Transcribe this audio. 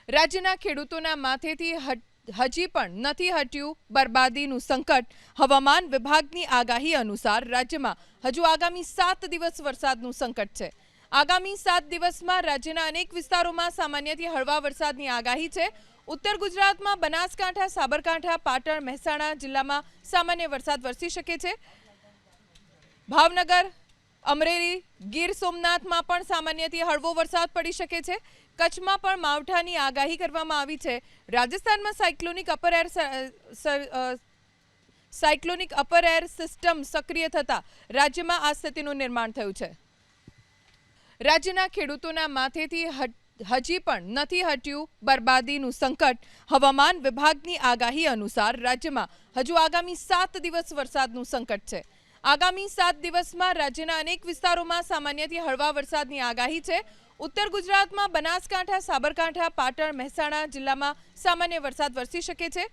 રાજ્યના ખેડૂતોના માથેથી હજી પણ નથી હટ્યું બરબાદીનું સંકટ। હવામાન વિભાગની આગાહી અનુસાર રાજ્યમાં હજુ આગામી 7 દિવસ વરસાદનું સંકટ છે। આગામી 7 દિવસમાં રાજ્યના અનેક વિસ્તારોમાં સામાન્યથી હળવા વરસાદની આગાહી છે। ઉત્તર ગુજરાતમાં બનાસકાંઠા, સાબરકાંઠા, પાટણ, મહેસાણા જિલ્લામાં સામાન્ય વરસાદ વરસી શકે છે। ભાવનગર, અમરેલી, ગીર સોમનાથમાં પણ સામાન્યથી હળવો વરસાદ પડી શકે છે। કચ્છમાં પણ માવઠાની આગાહી કરવામાં આવી છે। રાજસ્થાનમાં સાયક્લોનિક અપર એર સિસ્ટમ સક્રિય થતા રાજ્યમાં આ સ્થિતિનું નિર્માણ થયું છે। રાજ્યના ખેડૂતોના માથેથી હજી પણ નથી હટ્યું બરબાદીનું સંકટ। હવામાન વિભાગની આગાહી અનુસાર રાજ્યમાં હજુ આગામી 7 દિવસ વરસાદનું સંકટ છે। આગામી 7 દિવસમાં રાજ્યના અનેક વિસ્તારોમાં સામાન્યથી હળવા વરસાદની આગાહી છે। ઉત્તર ગુજરાતમાં બનાસકાંઠા, સાબરકાંઠા, પાટણ, મહેસાણા જિલ્લામાં સામાન્ય વરસાદ વરસી શકે છે।